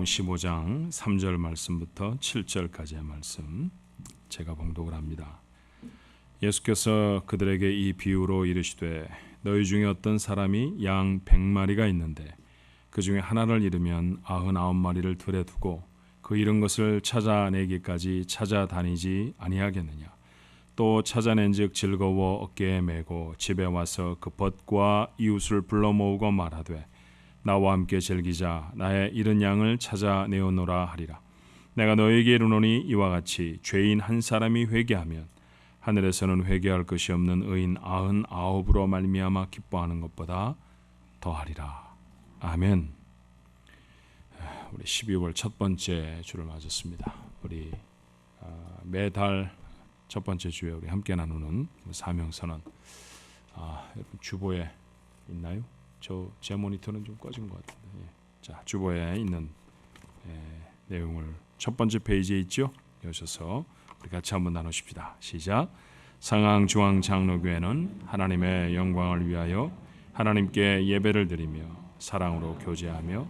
누가복음 15장 3절 말씀부터 7절까지의 말씀 제가 봉독을 합니다. 예수께서 그들에게 이 비유로 이르시되 너희 중에 어떤 사람이 양 100마리가 있는데 그 중에 하나를 잃으면 99마리를 들에 두고 그 잃은 것을 찾아내기까지 찾아다니지 아니하겠느냐. 또 찾아낸즉 즐거워 어깨에 메고 집에 와서 그 벗과 이웃을 불러 모으고 말하되 나와 함께 즐기자. 나의 잃은 양을 찾아내오노라 하리라. 내가 너에게 이르노니 이와 같이 죄인 한 사람이 회개하면 하늘에서는 회개할 것이 없는 의인 99으로 말미암아 기뻐하는 것보다 더하리라. 아멘. 우리 12월 첫 번째 주를 맞았습니다. 우리 매달 첫 번째 주에 우리 함께 나누는 사명선언. 여러분 주보에 있나요? 제 모니터는 좀 꺼진 것 같은데. 자, 주보에 있는 내용을 첫 번째 페이지에 있죠. 여셔서 우리 같이 한번 나누십시다. 시작. 상항중앙장로교회는 하나님의 영광을 위하여 하나님께 예배를 드리며 사랑으로 교제하며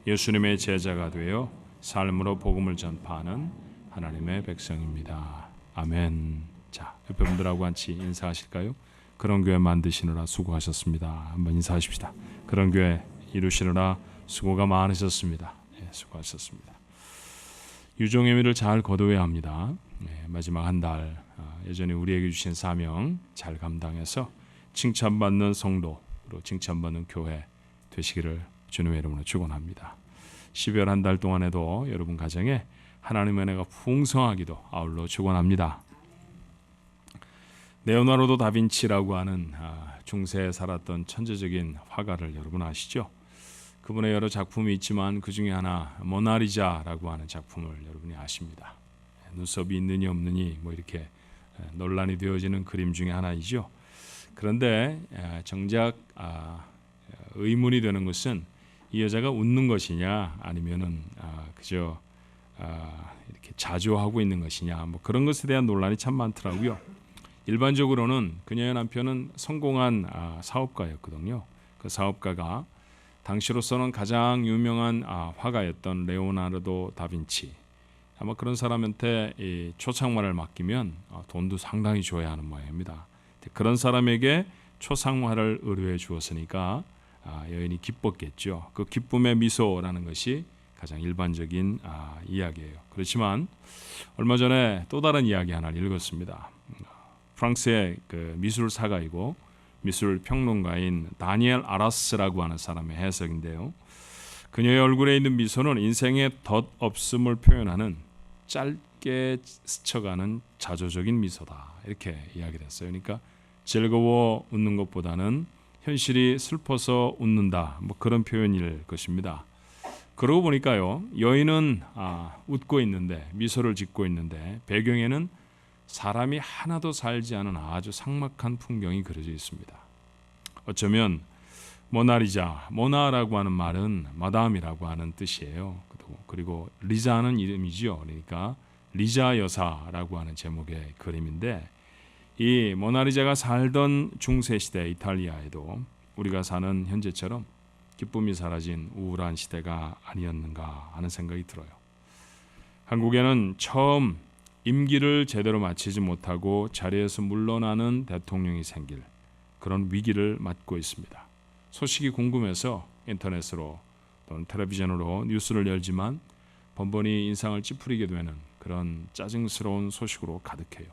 예수님의 제자가 되어 삶으로 복음을 전파하는 하나님의 백성입니다. 아멘. 자, 옆에 분들하고 같이 인사하실까요? 그런 교회 만드시느라 수고하셨습니다. 한번 인사하십시다. 그런 교회 이루시느라 수고가 많으셨습니다. 수고하셨습니다. 유종의 미를 잘 거두어야 합니다. 마지막 한 달 여전히 우리에게 주신 사명 잘 감당해서 칭찬받는 성도, 그리고 칭찬받는 교회 되시기를 주님의 이름으로 축원합니다. 12월 한 달 동안에도 여러분 가정에 하나님의 은혜가 풍성하기도 아울러 축원합니다. 레오나르도 다빈치라고 하는 중세에 살았던 천재적인 화가를 여러분 아시죠? 그분의 여러 작품이 있지만 그 중에 하나 모나리자라고 하는 작품을 여러분이 아십니다. 눈썹이 있느니 없느니 뭐 이렇게 논란이 되어지는 그림 중에 하나이죠. 그런데 정작 의문이 되는 것은 이 여자가 웃는 것이냐 아니면은 그저 이렇게 자조하고 있는 것이냐, 뭐 그런 것에 대한 논란이 참 많더라고요. 일반적으로는 그녀의 남편은 성공한 사업가였거든요. 그 사업가가 당시로서는 가장 유명한 화가였던 레오나르도 다빈치. 아마 그런 사람한테 이 초상화를 맡기면 돈도 상당히 줘야 하는 모양입니다. 그런 사람에게 초상화를 의뢰해 주었으니까 여인이 기뻤겠죠. 그 기쁨의 미소라는 것이 가장 일반적인 이야기예요. 그렇지만 얼마 전에 또 다른 이야기 하나를 읽었습니다. 프랑스의 그 미술사가이고 미술 평론가인 다니엘 아라스라고 하는 사람의 해석인데요. 그녀의 얼굴에 있는 미소는 인생의 덧없음을 표현하는 짧게 스쳐가는 자조적인 미소다. 이렇게 이야기를 했어요. 그러니까 즐거워 웃는 것보다는 현실이 슬퍼서 웃는다. 뭐 그런 표현일 것입니다. 그러고 보니까요. 여인은 웃고 있는데 미소를 짓고 있는데 배경에는 사람이 하나도 살지 않은 아주 삭막한 풍경이 그려져 있습니다. 어쩌면 모나리자, 모나라고 하는 말은 마담이라고 하는 뜻이에요. 그리고 리자는 이름이죠. 그러니까 리자 여사라고 하는 제목의 그림인데 이 모나리자가 살던 중세시대 이탈리아에도 우리가 사는 현재처럼 기쁨이 사라진 우울한 시대가 아니었는가 하는 생각이 들어요. 한국에는 처음 임기를 제대로 마치지 못하고 자리에서 물러나는 대통령이 생길 그런 위기를 맞고 있습니다. 소식이 궁금해서 인터넷으로 또는 텔레비전으로 뉴스를 열지만 번번이 인상을 찌푸리게 되는 그런 짜증스러운 소식으로 가득해요.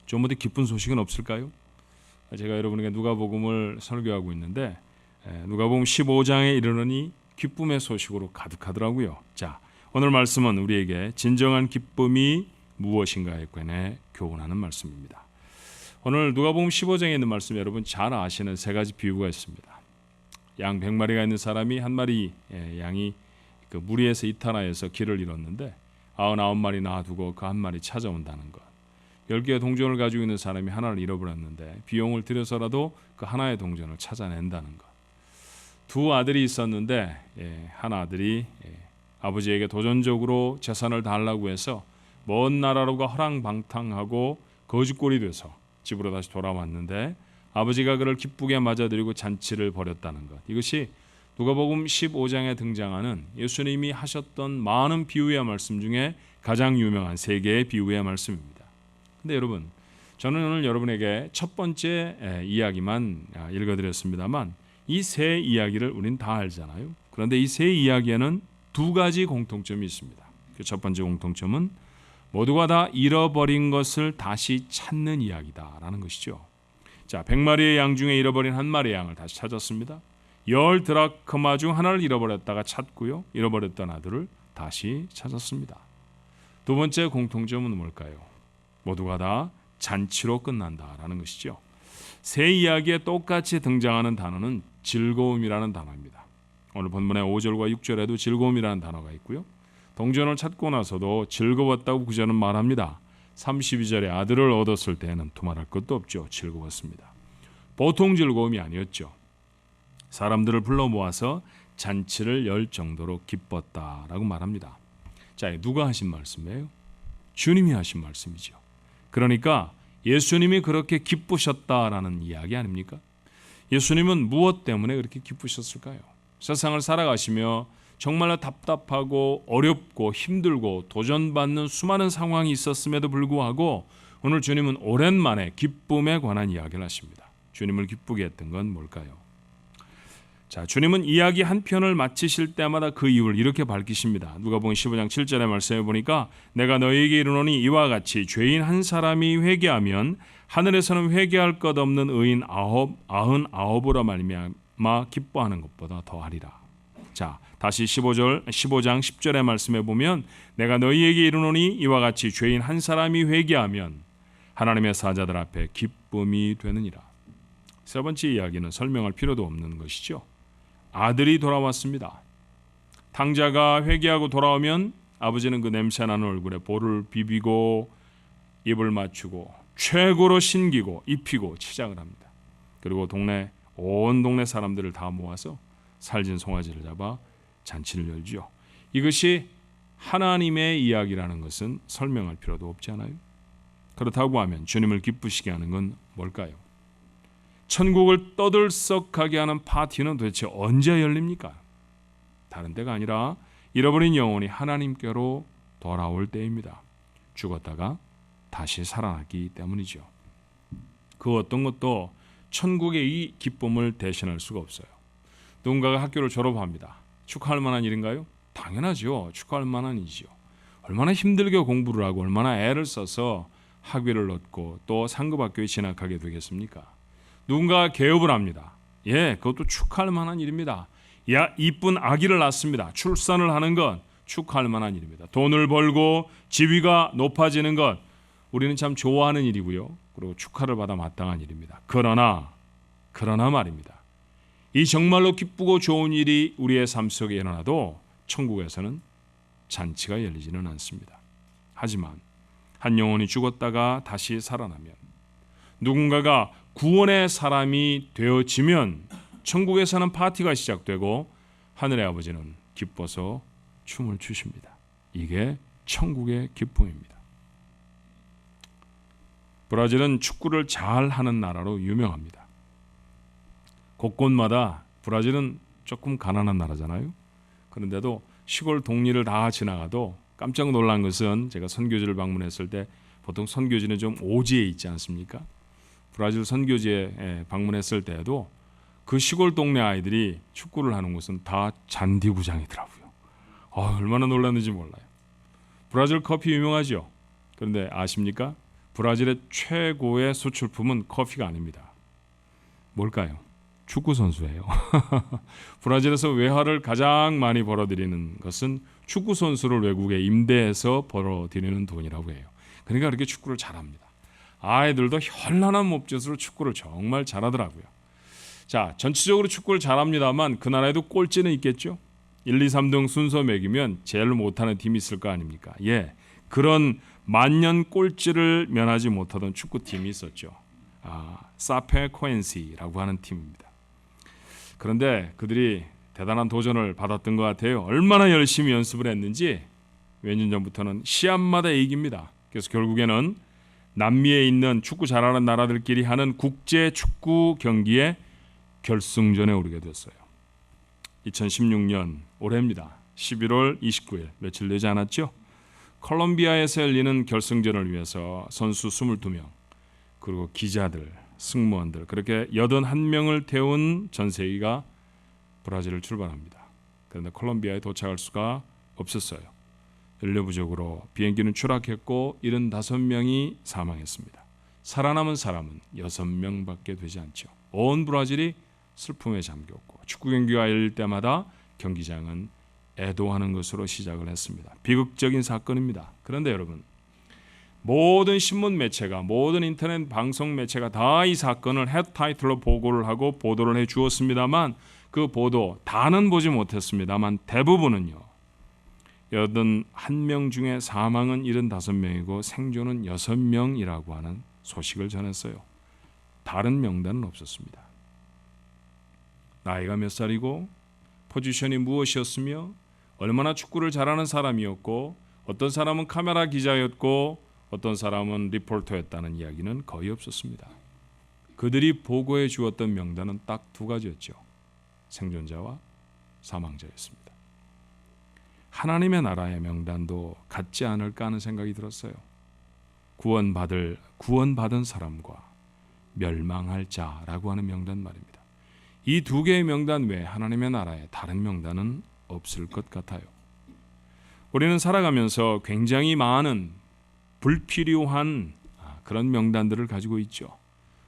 좀 어디 기쁜 소식은 없을까요? 제가 여러분에게 누가복음을 설교하고 있는데 누가복음 15장에 이르느니 기쁨의 소식으로 가득하더라고요. 자, 오늘 말씀은 우리에게 진정한 기쁨이 무엇인가에 관해 교훈하는 말씀입니다. 오늘 누가복음 15장에 있는 말씀 여러분 잘 아시는 세 가지 비유가 있습니다. 양 100마리가 있는 사람이 한 마리 양이 그 무리에서 이탈하여서 길을 잃었는데 99마리 놔두고 그 한 마리 찾아온다는 것. 10개의 동전을 가지고 있는 사람이 하나를 잃어버렸는데 비용을 들여서라도 그 하나의 동전을 찾아낸다는 것. 두 아들이 있었는데 한 아들이 아버지에게 도전적으로 재산을 달라고 해서 먼 나라로 허랑방탕하고 거지꼴이 돼서 집으로 다시 돌아왔는데 아버지가 그를 기쁘게 맞아들이고 잔치를 벌였다는 것. 이것이 누가복음 15장에 등장하는 예수님이 하셨던 많은 비유의 말씀 중에 가장 유명한 세 개의 비유의 말씀입니다. 근데 여러분, 저는 오늘 여러분에게 첫 번째 이야기만 읽어드렸습니다만 이 세 이야기를 우린 다 알잖아요. 그런데 이 세 이야기에는 두 가지 공통점이 있습니다. 그 첫 번째 공통점은 모두가 다 잃어버린 것을 다시 찾는 이야기다라는 것이죠. 자, 100마리의 양 중에 잃어버린 한 마리의 양을 다시 찾았습니다. 10 드라크마 중 하나를 잃어버렸다가 찾고요. 잃어버렸던 아들을 다시 찾았습니다. 두 번째 공통점은 뭘까요? 모두가 다 잔치로 끝난다라는 것이죠. 세 이야기에 똑같이 등장하는 단어는 즐거움이라는 단어입니다. 오늘 본문의 5절과 6절에도 즐거움이라는 단어가 있고요. 동전을 찾고 나서도 즐거웠다고 구절은 말합니다. 32절에 아들을 얻었을 때는 두말할 것도 없죠. 즐거웠습니다. 보통 즐거움이 아니었죠. 사람들을 불러 모아서 잔치를 열 정도로 기뻤다라고 말합니다. 자, 누가 하신 말씀이에요? 주님이 하신 말씀이죠. 그러니까 예수님이 그렇게 기쁘셨다라는 이야기 아닙니까? 예수님은 무엇 때문에 그렇게 기쁘셨을까요? 세상을 살아가시며 정말로 답답하고 어렵고 힘들고 도전받는 수많은 상황이 있었음에도 불구하고 오늘 주님은 오랜만에 기쁨에 관한 이야기를 하십니다. 주님을 기쁘게 했던 건 뭘까요? 자, 주님은 이야기 한 편을 마치실 때마다 그 이유를 이렇게 밝히십니다. 누가복음 15장 7절의 말씀에 보니까 내가 너희에게 이르노니 이와 같이 죄인 한 사람이 회개하면 하늘에서는 회개할 것 없는 의인 99으로 말미암아 기뻐하는 것보다 더하리라. 자, 다시 15장 10절의 말씀에 보면 내가 너희에게 이르노니 이와 같이 죄인 한 사람이 회개하면 하나님의 사자들 앞에 기쁨이 되느니라. 세 번째 이야기는 설명할 필요도 없는 것이죠. 아들이 돌아왔습니다. 탕자가 회개하고 돌아오면 아버지는 그 냄새나는 얼굴에 볼을 비비고 입을 맞추고 최고로 신기고 입히고 치장을 합니다. 그리고 온 동네 사람들을 다 모아서 살진 송아지를 잡아 잔치를 열죠. 이것이 하나님의 이야기라는 것은 설명할 필요도 없지 않아요? 그렇다고 하면 주님을 기쁘시게 하는 건 뭘까요? 천국을 떠들썩하게 하는 파티는 도대체 언제 열립니까? 다른 데가 아니라 잃어버린 영혼이 하나님께로 돌아올 때입니다. 죽었다가 다시 살아나기 때문이죠. 그 어떤 것도 천국의 이 기쁨을 대신할 수가 없어요. 누군가가 학교를 졸업합니다. 축하할 만한 일인가요? 당연하죠. 축하할 만한 일이죠. 얼마나 힘들게 공부를 하고 얼마나 애를 써서 학위를 얻고 또 상급 학교에 진학하게 되겠습니까? 누군가 개업을 합니다. 예, 그것도 축하할 만한 일입니다. 이쁜 아기를 낳습니다. 출산을 하는 건 축하할 만한 일입니다. 돈을 벌고 지위가 높아지는 것 우리는 참 좋아하는 일이고요. 그리고 축하를 받아 마땅한 일입니다. 그러나 말입니다. 이 정말로 기쁘고 좋은 일이 우리의 삶 속에 일어나도 천국에서는 잔치가 열리지는 않습니다. 하지만 한 영혼이 죽었다가 다시 살아나면 누군가가 구원의 사람이 되어지면 천국에서는 파티가 시작되고 하늘의 아버지는 기뻐서 춤을 추십니다. 이게 천국의 기쁨입니다. 브라질은 축구를 잘하는 나라로 유명합니다. 곳곳마다 브라질은 조금 가난한 나라잖아요. 그런데도 시골 동리를 다 지나가도 깜짝 놀란 것은 제가 선교지를 방문했을 때 보통 선교지는 좀 오지에 있지 않습니까? 브라질 선교지에 방문했을 때에도 그 시골 동네 아이들이 축구를 하는 곳은 다 잔디구장이더라고요. 얼마나 놀랐는지 몰라요. 브라질 커피 유명하죠. 그런데 아십니까? 브라질의 최고의 수출품은 커피가 아닙니다. 뭘까요? 축구 선수예요. 브라질에서 외화를 가장 많이 벌어들이는 것은 축구 선수를 외국에 임대해서 벌어들이는 돈이라고 해요. 그러니까 그렇게 축구를 잘합니다. 아이들도 현란한 몸짓으로 축구를 정말 잘하더라고요. 자, 전체적으로 축구를 잘합니다만 그 나라에도 꼴찌는 있겠죠. 1, 2, 3등 순서 매기면 제일 못하는 팀이 있을 거 아닙니까? 예, 그런 만년 꼴찌를 면하지 못하던 축구팀이 있었죠. 사페코엔시라고 하는 팀입니다. 그런데 그들이 대단한 도전을 받았던 것 같아요. 얼마나 열심히 연습을 했는지 몇 년 전부터는 시합마다 이깁니다. 그래서 결국에는 남미에 있는 축구 잘하는 나라들끼리 하는 국제 축구 경기에 결승전에 오르게 됐어요. 2016년 올해입니다. 11월 29일 며칠 되지 않았죠? 콜롬비아에서 열리는 결승전을 위해서 선수 22명 그리고 기자들, 승무원들 그렇게 81명을 태운 전세기가 브라질을 출발합니다. 그런데 콜롬비아에 도착할 수가 없었어요. 연료 부족으로 비행기는 추락했고 75명이 사망했습니다. 살아남은 사람은 6명밖에 되지 않죠. 온 브라질이 슬픔에 잠겼고 축구 경기가 열릴 때마다 경기장은 애도하는 것으로 시작을 했습니다. 비극적인 사건입니다. 그런데 여러분, 모든 신문 매체가 모든 인터넷 방송 매체가 다 이 사건을 헤드 타이틀로 보고를 하고 보도를 해 주었습니다만 그 보도 다는 보지 못했습니다만 대부분은요. 81명 중에 사망은 75명이고 생존은 6명이라고 하는 소식을 전했어요. 다른 명단은 없었습니다. 나이가 몇 살이고 포지션이 무엇이었으며 얼마나 축구를 잘하는 사람이었고 어떤 사람은 카메라 기자였고 어떤 사람은 리포터였다는 이야기는 거의 없었습니다. 그들이 보고해 주었던 명단은 딱 2가지였죠. 생존자와 사망자였습니다. 하나님의 나라의 명단도 같지 않을까 하는 생각이 들었어요. 구원받은 사람과 멸망할 자라고 하는 명단 말입니다. 이 2개의 명단 외에 하나님의 나라에 다른 명단은 없을 것 같아요. 우리는 살아가면서 굉장히 많은 불필요한 그런 명단들을 가지고 있죠.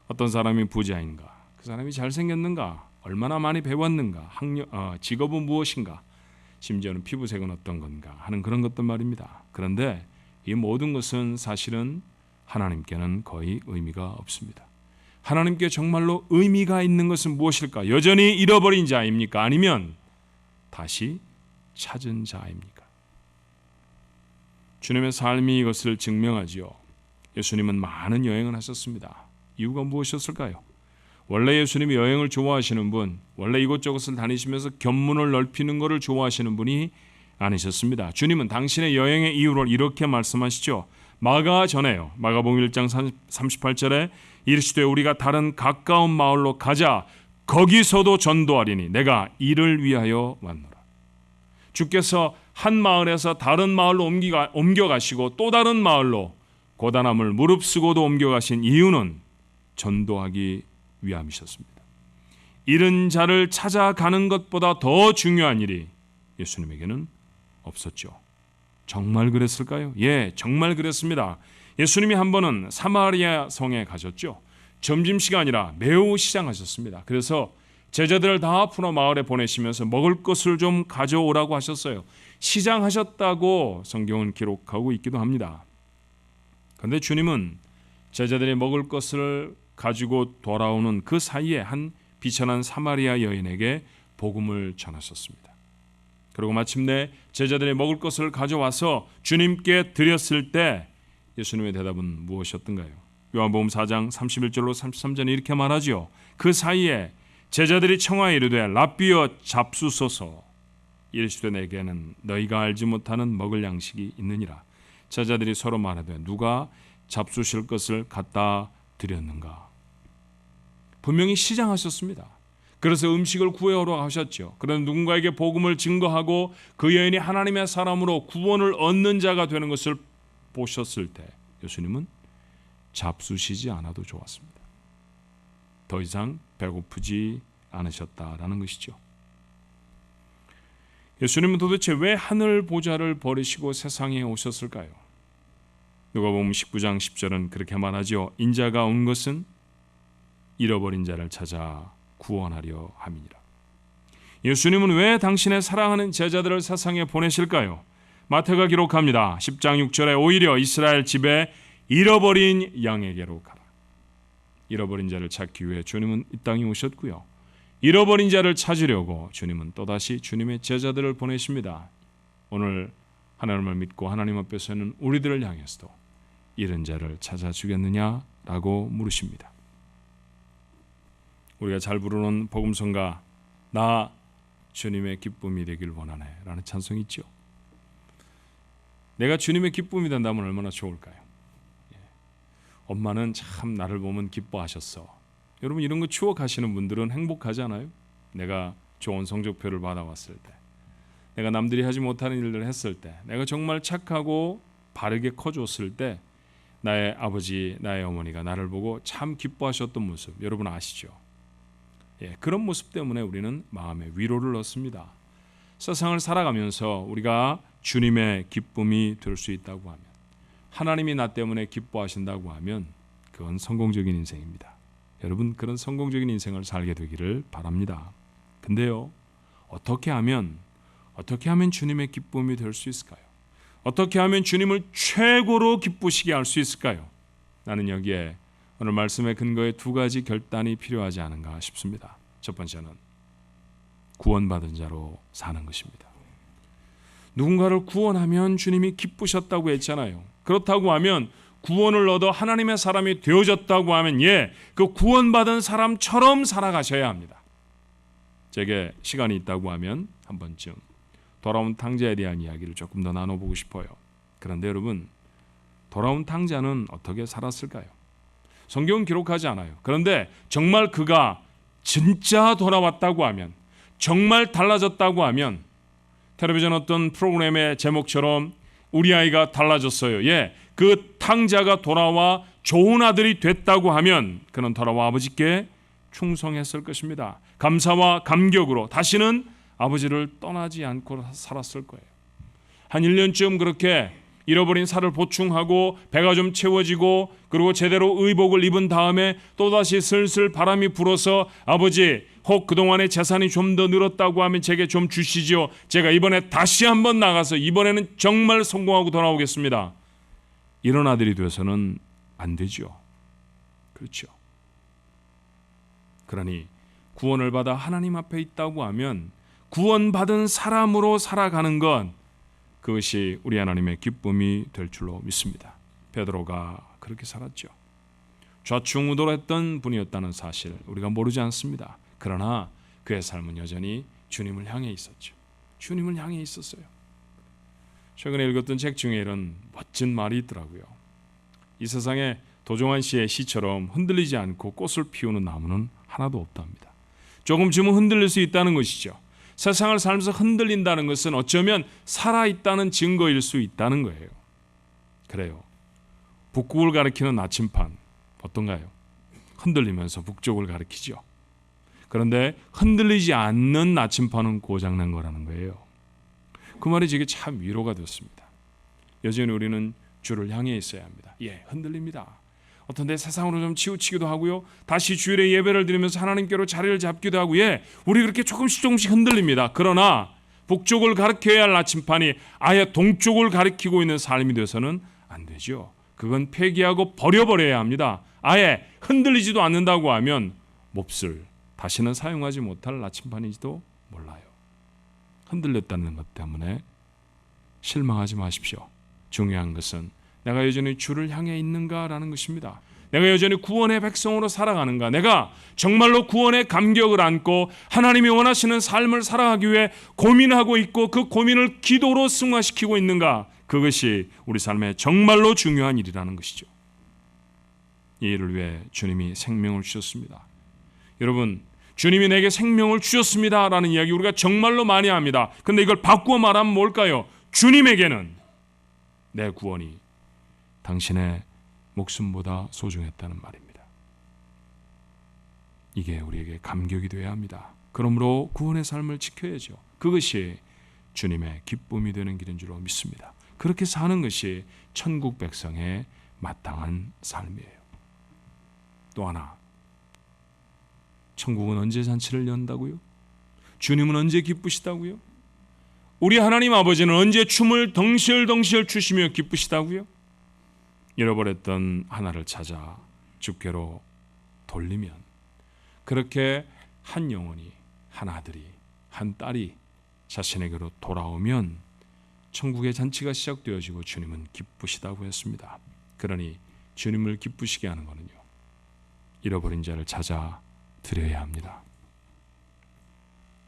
어떤 사람이 부자인가? 그 사람이 잘생겼는가? 얼마나 많이 배웠는가? 직업은 무엇인가? 심지어는 피부색은 어떤 건가? 하는 그런 것들 말입니다. 그런데 이 모든 것은 사실은 하나님께는 거의 의미가 없습니다. 하나님께 정말로 의미가 있는 것은 무엇일까? 여전히 잃어버린 자입니까? 아니면 다시 찾은 자입니까? 주님의 삶이 이것을 증명하지요. 예수님은 많은 여행을 하셨습니다. 이유가 무엇이었을까요? 원래 예수님이 여행을 좋아하시는 분, 원래 이곳저곳을 다니시면서 견문을 넓히는 것을 좋아하시는 분이 아니셨습니다. 주님은 당신의 여행의 이유를 이렇게 말씀하시죠. 마가복음 1장 38절에 이르시되 우리가 다른 가까운 마을로 가자. 거기서도 전도하리니 내가 이를 위하여 왔노라. 주께서 한 마을에서 다른 마을로 옮겨가시고 또 다른 마을로 고단함을 무릅쓰고도 옮겨가신 이유는 전도하기 위함이셨습니다. 잃은 자를 찾아가는 것보다 더 중요한 일이 예수님에게는 없었죠. 정말 그랬을까요? 예, 정말 그랬습니다. 예수님이 한 번은 사마리아 성에 가셨죠. 점심시간이라 매우 시장하셨습니다. 그래서 제자들을 다 풀어 마을에 보내시면서 먹을 것을 좀 가져오라고 하셨어요. 시장하셨다고 성경은 기록하고 있기도 합니다. 그런데 주님은 제자들이 먹을 것을 가지고 돌아오는 그 사이에 한 비천한 사마리아 여인에게 복음을 전하셨습니다. 그리고 마침내 제자들이 먹을 것을 가져와서 주님께 드렸을 때 예수님의 대답은 무엇이었던가요? 요한복음 4장 31절로 33절에 이렇게 말하죠. 그 사이에 제자들이 청하여 이르되 랍비여 잡수소서. 이르시되 내게는 너희가 알지 못하는 먹을 양식이 있느니라. 제자들이 서로 말하되 누가 잡수실 것을 갖다 드렸는가. 분명히 시장하셨습니다. 그래서 음식을 구해오러 가셨죠. 그런데 누군가에게 복음을 증거하고 그 여인이 하나님의 사람으로 구원을 얻는 자가 되는 것을 보셨을 때 예수님은 잡수시지 않아도 좋았습니다. 더 이상 배고프지 않으셨다라는 것이죠. 예수님은 도대체 왜 하늘 보좌를 버리시고 세상에 오셨을까요? 누가복음 19장 10절은 그렇게 말하죠. 인자가 온 것은 잃어버린 자를 찾아 구원하려 함이니라. 예수님은 왜 당신의 사랑하는 제자들을 세상에 보내실까요? 마태가 기록합니다. 10장 6절에 오히려 이스라엘 집에 잃어버린 양에게로 가라. 잃어버린 자를 찾기 위해 주님은 이 땅에 오셨고요. 잃어버린 자를 찾으려고 주님은 또다시 주님의 제자들을 보내십니다. 오늘 하나님을 믿고 하나님 앞에 서는 우리들을 향해서도 잃은 자를 찾아주겠느냐라고 물으십니다. 우리가 잘 부르는 복음성가 나 주님의 기쁨이 되길 원하네 라는 찬송이 있죠. 내가 주님의 기쁨이 된다면 얼마나 좋을까요? 엄마는 참 나를 보면 기뻐하셨어. 여러분 이런 거 추억하시는 분들은 행복하지 않아요? 내가 좋은 성적표를 받아왔을 때, 내가 남들이 하지 못하는 일들을 했을 때, 내가 정말 착하고 바르게 커줬을 때 나의 아버지, 나의 어머니가 나를 보고 참 기뻐하셨던 모습 여러분 아시죠? 그런 모습 때문에 우리는 마음에 위로를 얻습니다. 세상을 살아가면서 우리가 주님의 기쁨이 될 수 있다고 하면, 하나님이 나 때문에 기뻐하신다고 하면 그건 성공적인 인생입니다. 여러분, 그런 성공적인 인생을 살게 되기를 바랍니다. 근데요, 어떻게 하면 주님의 기쁨이 될 수 있을까요? 어떻게 하면 주님을 최고로 기쁘시게 할 수 있을까요? 나는 여기에 오늘 말씀의 근거에 두 가지 결단이 필요하지 않은가 싶습니다. 첫 번째는 구원받은 자로 사는 것입니다. 누군가를 구원하면 주님이 기쁘셨다고 했잖아요. 그렇다고 하면 구원을 얻어 하나님의 사람이 되어졌다고 하면 그 구원받은 사람처럼 살아가셔야 합니다. 제게 시간이 있다고 하면 한 번쯤 돌아온 탕자에 대한 이야기를 조금 더 나눠보고 싶어요. 그런데 여러분, 돌아온 탕자는 어떻게 살았을까요? 성경은 기록하지 않아요. 그런데 정말 그가 진짜 돌아왔다고 하면, 정말 달라졌다고 하면, 텔레비전 어떤 프로그램의 제목처럼 우리 아이가 달라졌어요. 그 탕자가 돌아와 좋은 아들이 됐다고 하면 그는 돌아와 아버지께 충성했을 것입니다. 감사와 감격으로 다시는 아버지를 떠나지 않고 살았을 거예요. 한 1년쯤 그렇게 잃어버린 살을 보충하고 배가 좀 채워지고 그리고 제대로 의복을 입은 다음에 또다시 슬슬 바람이 불어서 아버지, 혹 그동안의 재산이 좀 더 늘었다고 하면 제게 좀 주시죠. 제가 이번에 다시 한번 나가서 이번에는 정말 성공하고 돌아오겠습니다. 이런 아들이 되어서는 안 되죠. 그렇죠. 그러니 구원을 받아 하나님 앞에 있다고 하면 구원받은 사람으로 살아가는 것, 그것이 우리 하나님의 기쁨이 될 줄로 믿습니다. 베드로가 그렇게 살았죠. 좌충우돌했던 분이었다는 사실 우리가 모르지 않습니다. 그러나 그의 삶은 여전히 주님을 향해 있었죠. 주님을 향해 있었어요. 최근에 읽었던 책 중에 이런 멋진 말이 있더라고요. 이 세상에 도종환 씨의 시처럼 흔들리지 않고 꽃을 피우는 나무는 하나도 없답니다. 조금쯤은 흔들릴 수 있다는 것이죠. 세상을 살면서 흔들린다는 것은 어쩌면 살아있다는 증거일 수 있다는 거예요. 그래요. 북극을 가리키는 나침판 어떤가요? 흔들리면서 북쪽을 가리키죠. 그런데 흔들리지 않는 나침판은 고장난 거라는 거예요. 그 말이 제게 참 위로가 됐습니다. 여전히 우리는 주를 향해 있어야 합니다. 흔들립니다. 어떤 데 세상으로 좀 치우치기도 하고요. 다시 주일에 예배를 드리면서 하나님께로 자리를 잡기도 하고 우리 그렇게 조금씩 흔들립니다. 그러나 북쪽을 가리켜야 할 나침판이 아예 동쪽을 가리키고 있는 삶이 돼서는 안 되죠. 그건 폐기하고 버려버려야 합니다. 아예 흔들리지도 않는다고 하면 몹쓸, 다시는 사용하지 못할 나침판인지도 몰라요. 흔들렸다는 것 때문에 실망하지 마십시오. 중요한 것은 내가 여전히 주를 향해 있는가라는 것입니다. 내가 여전히 구원의 백성으로 살아가는가, 내가 정말로 구원의 감격을 안고 하나님이 원하시는 삶을 살아가기 위해 고민하고 있고 그 고민을 기도로 승화시키고 있는가, 그것이 우리 삶에 정말로 중요한 일이라는 것이죠. 이 일을 위해 주님이 생명을 주셨습니다. 여러분, 주님이 내게 생명을 주셨습니다라는 이야기 우리가 정말로 많이 합니다. 근데 이걸 바꾸어 말하면 뭘까요? 주님에게는 내 구원이 당신의 목숨보다 소중했다는 말입니다. 이게 우리에게 감격이 되어야 합니다. 그러므로 구원의 삶을 지켜야죠. 그것이 주님의 기쁨이 되는 길인 줄로 믿습니다. 그렇게 사는 것이 천국 백성의 마땅한 삶이에요. 또 하나, 천국은 언제 잔치를 연다고요? 주님은 언제 기쁘시다고요? 우리 하나님 아버지는 언제 춤을 덩실덩실 추시며 기쁘시다고요? 잃어버렸던 하나를 찾아 주께로 돌리면, 그렇게 한 영혼이, 한 아들이, 한 딸이 자신에게로 돌아오면 천국의 잔치가 시작되어지고 주님은 기쁘시다고 했습니다. 그러니 주님을 기쁘시게 하는 것은요, 잃어버린 자를 찾아 드려야 합니다.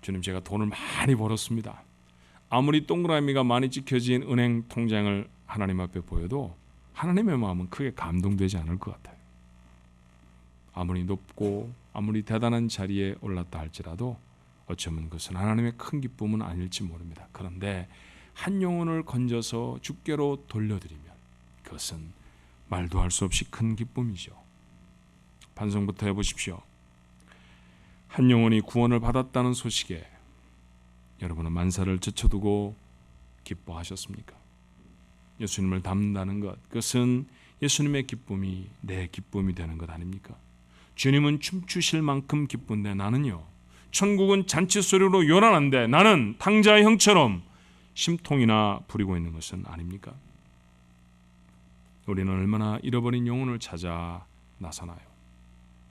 주님, 제가 돈을 많이 벌었습니다. 아무리 동그라미가 많이 찍혀진 은행 통장을 하나님 앞에 보여도 하나님의 마음은 크게 감동되지 않을 것 같아요. 아무리 높고 아무리 대단한 자리에 올랐다 할지라도 어쩌면 그것은 하나님의 큰 기쁨은 아닐지 모릅니다. 그런데 한 영혼을 건져서 주께로 돌려드리면 그것은 말도 할 수 없이 큰 기쁨이죠. 반성부터 해보십시오. 한 영혼이 구원을 받았다는 소식에 여러분은 만사를 제쳐두고 기뻐하셨습니까? 예수님을 닮는다는 것, 그것은 예수님의 기쁨이 내 기쁨이 되는 것 아닙니까? 주님은 춤추실 만큼 기쁜데 나는요, 천국은 잔치소리로 요란한데 나는 탕자의 형처럼 심통이나 부리고 있는 것은 아닙니까? 우리는 얼마나 잃어버린 영혼을 찾아 나서나요?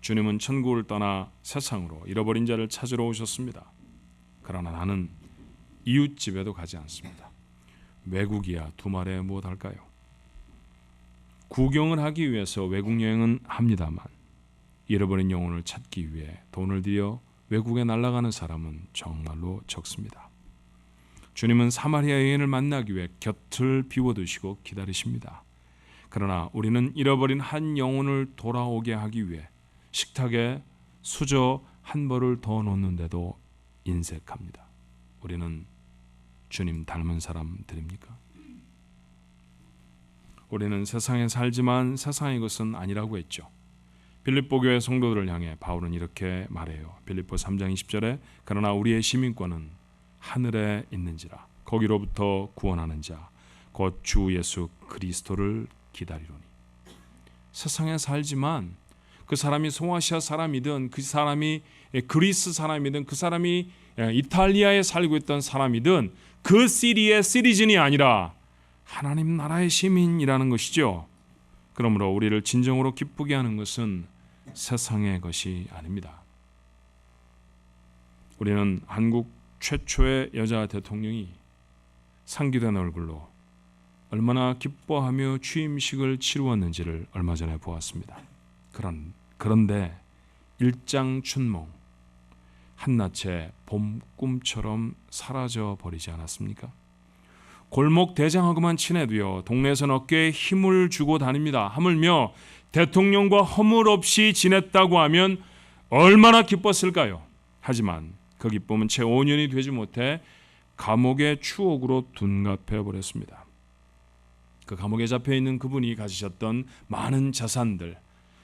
주님은 천국을 떠나 세상으로 잃어버린 자를 찾으러 오셨습니다. 그러나 나는 이웃집에도 가지 않습니다. 외국이야 두말에 무엇할까요? 구경을 하기 위해서 외국 여행은 합니다만 잃어버린 영혼을 찾기 위해 돈을 들여 외국에 날아가는 사람은 정말로 적습니다. 주님은 사마리아 여인을 만나기 위해 곁을 비워두시고 기다리십니다. 그러나 우리는 잃어버린 한 영혼을 돌아오게 하기 위해 식탁에 수저 한 벌을 더 놓는데도 인색합니다. 우리는 주님 닮은 사람들입니까? 우리는 세상에 살지만 세상의 것은 아니라고 했죠. 빌립보 교회 성도들을 향해 바울은 이렇게 말해요. 빌립보 3장 20절에 그러나 우리의 시민권은 하늘에 있는지라 거기로부터 구원하는 자 곧 주 예수 그리스도를 기다리노니. 세상에 살지만 그 사람이 소아시아 사람이든 그 사람이 그리스 사람이든 그 사람이 이탈리아에 살고 있던 사람이든 그 시리의 시리즌이 아니라 하나님 나라의 시민이라는 것이죠. 그러므로 우리를 진정으로 기쁘게 하는 것은 세상의 것이 아닙니다. 우리는 한국 최초의 여자 대통령이 상기된 얼굴로 얼마나 기뻐하며 취임식을 치루었는지를 얼마 전에 보았습니다. 그런데 일장춘몽, 한낱의 봄 꿈처럼 사라져 버리지 않았습니까? 골목 대장하고만 친해도요, 동네에서는 어깨에 힘을 주고 다닙니다. 하물며 대통령과 허물 없이 지냈다고 하면 얼마나 기뻤을까요? 하지만 그 기쁨은 채 5년이 되지 못해 감옥의 추억으로 둔갑해 버렸습니다. 그 감옥에 잡혀있는 그분이 가지셨던 많은 자산들,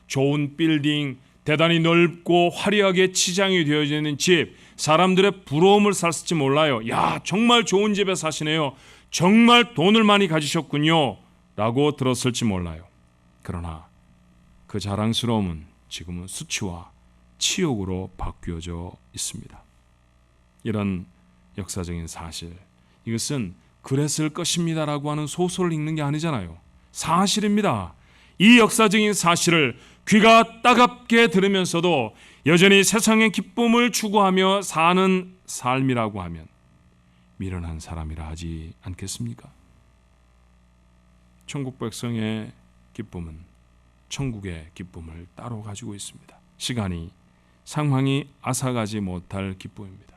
좋은 빌딩, 대단히 넓고 화려하게 치장이 되어져 있는 집, 사람들의 부러움을 샀을지 몰라요. 야, 정말 좋은 집에 사시네요. 정말 돈을 많이 가지셨군요. 라고 들었을지 몰라요. 그러나 그 자랑스러움은 지금은 수치와 치욕으로 바뀌어져 있습니다. 이런 역사적인 사실, 이것은 그랬을 것입니다라고 하는 소설을 읽는 게 아니잖아요. 사실입니다. 이 역사적인 사실을 귀가 따갑게 들으면서도 여전히 세상의 기쁨을 추구하며 사는 삶이라고 하면 미련한 사람이라 하지 않겠습니까? 천국 백성의 기쁨은 천국의 기쁨을 따로 가지고 있습니다. 시간이, 상황이 앗아가지 못할 기쁨입니다.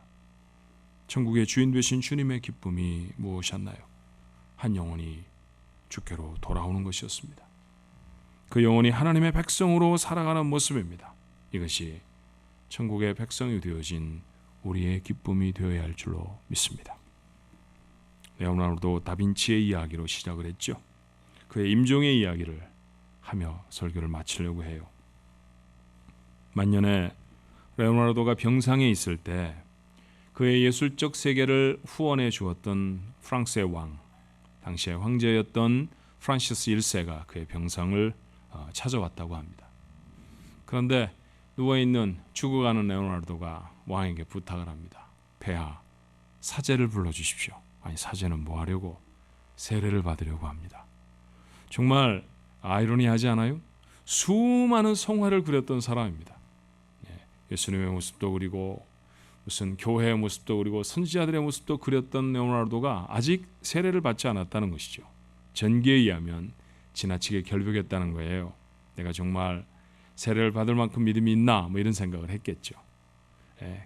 천국의 주인 되신 주님의 기쁨이 무엇이었나요? 한 영혼이 주께로 돌아오는 것이었습니다. 그 영혼이 하나님의 백성으로 살아가는 모습입니다. 이것이 천국의 백성이 되어진 우리의 기쁨이 되어야 할 줄로 믿습니다. 레오나르도 다빈치의 이야기로 시작을 했죠. 그의 임종의 이야기를 하며 설교를 마치려고 해요. 만년에 레오나르도가 병상에 있을 때 그의 예술적 세계를 후원해 주었던 프랑스의 왕, 당시의 황제였던 프란시스 1세가 그의 병상을 찾아왔다고 합니다. 그런데 누워있는 죽어가는 레오나르도가 왕에게 부탁을 합니다. 폐하, 사제를 불러주십시오. 아니, 사제는 뭐 하려고? 세례를 받으려고 합니다. 정말 아이러니하지 않아요? 수많은 성화를 그렸던 사람입니다. 예수님의 모습도 그리고 무슨 교회의 모습도 그리고 선지자들의 모습도 그렸던 레오나르도가 아직 세례를 받지 않았다는 것이죠. 전기에 의하면 지나치게 결벽했다는 거예요. 내가 정말 세례를 받을 만큼 믿음이 있나? 뭐 이런 생각을 했겠죠.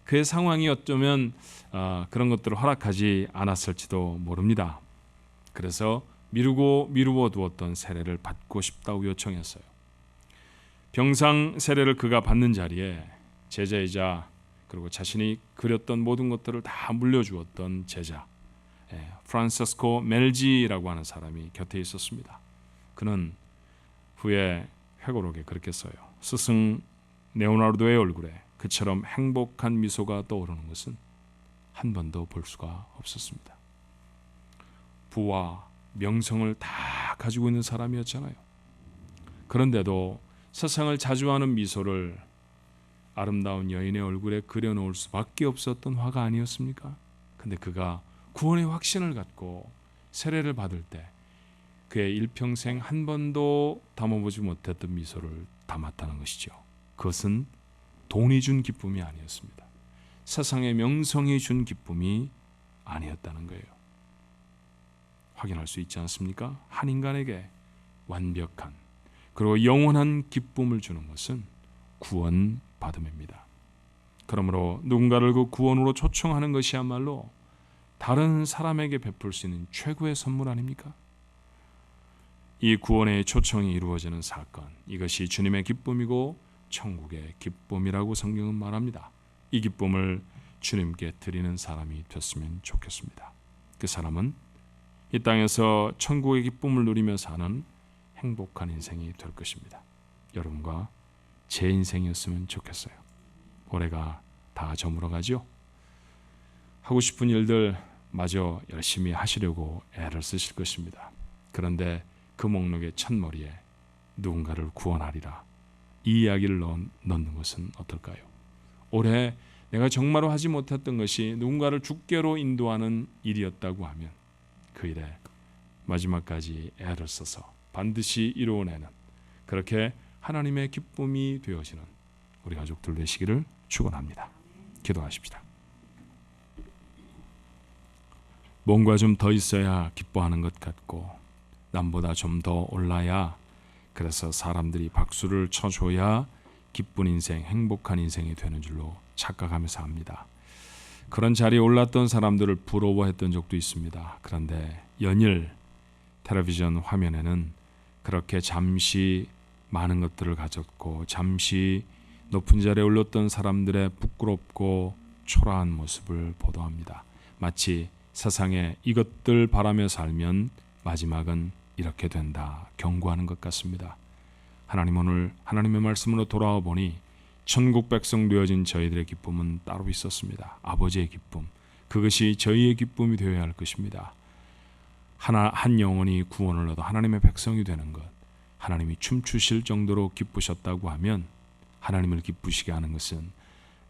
그의 상황이 어쩌면 그런 것들을 허락하지 않았을지도 모릅니다. 그래서 미루어 두었던 세례를 받고 싶다고 요청했어요. 병상 세례를 그가 받는 자리에 제자이자 그리고 자신이 그렸던 모든 것들을 다 물려주었던 제자 프란시스코 멜지라고 하는 사람이 곁에 있었습니다. 그는 후에 회고록에 그렇게 써요. 스승 레오나르도의 얼굴에 그처럼 행복한 미소가 떠오르는 것은 한 번도 볼 수가 없었습니다. 부와 명성을 다 가지고 있는 사람이었잖아요. 그런데도 세상을 자주하는 미소를 아름다운 여인의 얼굴에 그려놓을 수밖에 없었던 화가 아니었습니까? 근데 그가 구원의 확신을 갖고 세례를 받을 때 그의 일평생 한 번도 담아보지 못했던 미소를 담았다는 것이죠. 그것은 돈이 준 기쁨이 아니었습니다. 세상의 명성이 준 기쁨이 아니었다는 거예요. 확인할 수 있지 않습니까? 한 인간에게 완벽한 그리고 영원한 기쁨을 주는 것은 구원받음입니다. 그러므로 누군가를 그 구원으로 초청하는 것이야말로 다른 사람에게 베풀 수 있는 최고의 선물 아닙니까? 이 구원의 초청이 이루어지는 사건, 이것이 주님의 기쁨이고 천국의 기쁨이라고 성경은 말합니다. 이 기쁨을 주님께 드리는 사람이 됐으면 좋겠습니다. 그 사람은 이 땅에서 천국의 기쁨을 누리며 사는 행복한 인생이 될 것입니다. 여러분과 제 인생이었으면 좋겠어요. 올해가 다 저물어가죠. 하고 싶은 일들 마저 열심히 하시려고 애를 쓰실 것입니다. 그런데 그 목록의 첫머리에 누군가를 구원하리라 이 이야기를 넣는 것은 어떨까요? 올해 내가 정말로 하지 못했던 것이 누군가를 주께로 인도하는 일이었다고 하면 그 일에 마지막까지 애를 써서 반드시 이루어내는 그렇게 하나님의 기쁨이 되어지는 우리 가족들 되시기를 축원합니다. 기도하십시다. 뭔가 좀 더 있어야 기뻐하는 것 같고 남보다 좀 더 올라야 그래서 사람들이 박수를 쳐줘야 기쁜 인생, 행복한 인생이 되는 줄로 착각하면서 합니다. 그런 자리에 올랐던 사람들을 부러워했던 적도 있습니다. 그런데 연일 텔레비전 화면에는 그렇게 잠시 많은 것들을 가졌고 잠시 높은 자리에 올랐던 사람들의 부끄럽고 초라한 모습을 보도합니다. 마치 세상에 이것들 바라며 살면 마지막은 이렇게 된다 경고하는 것 같습니다. 하나님 오늘 하나님의 말씀으로 돌아와 보니 천국 백성 되어진 저희들의 기쁨은 따로 있었습니다. 아버지의 기쁨, 그것이 저희의 기쁨이 되어야 할 것입니다. 한 영혼이 구원을 얻어 하나님의 백성이 되는 것, 하나님이 춤추실 정도로 기쁘셨다고 하면 하나님을 기쁘시게 하는 것은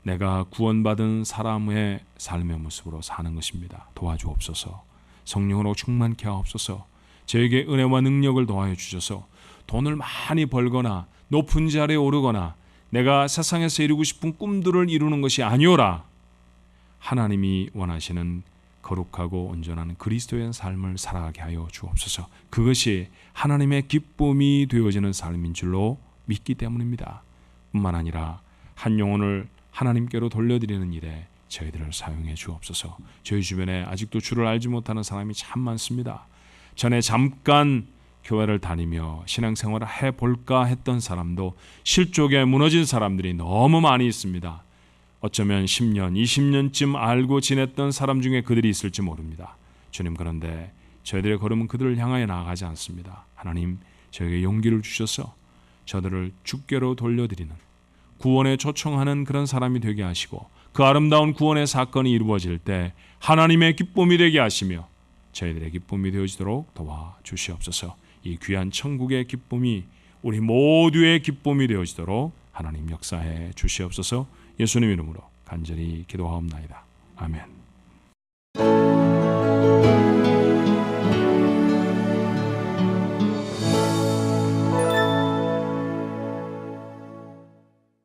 내가 구원받은 사람의 삶의 모습으로 사는 것입니다. 도와주옵소서. 성령으로 충만케 하옵소서. 저에게 은혜와 능력을 더하여 주셔서 돈을 많이 벌거나 높은 자리에 오르거나 내가 세상에서 이루고 싶은 꿈들을 이루는 것이 아니오라. 하나님이 원하시는 거룩하고 온전한 그리스도의 삶을 살아가게 하여 주옵소서. 그것이 하나님의 기쁨이 되어지는 삶인 줄로 믿기 때문입니다. 뿐만 아니라 한 영혼을 하나님께로 돌려드리는 일에 저희들을 사용해 주옵소서. 저희 주변에 아직도 주를 알지 못하는 사람이 참 많습니다. 전에 잠깐 교회를 다니며 신앙생활을 해볼까 했던 사람도 실족에 무너진 사람들이 너무 많이 있습니다. 어쩌면 10년, 20년쯤 알고 지냈던 사람 중에 그들이 있을지 모릅니다. 주님, 그런데 저희들의 걸음은 그들을 향하여 나아가지 않습니다. 하나님, 저에게 용기를 주셔서 저들을 주께로 돌려드리는 구원에 초청하는 그런 사람이 되게 하시고 그 아름다운 구원의 사건이 이루어질 때 하나님의 기쁨이 되게 하시며 저희들의 기쁨이 되어지도록 도와주시옵소서. 이 귀한 천국의 기쁨이 우리 모두의 기쁨이 되어지도록 하나님 역사해 주시옵소서. 예수님 이름으로 간절히 기도하옵나이다. 아멘.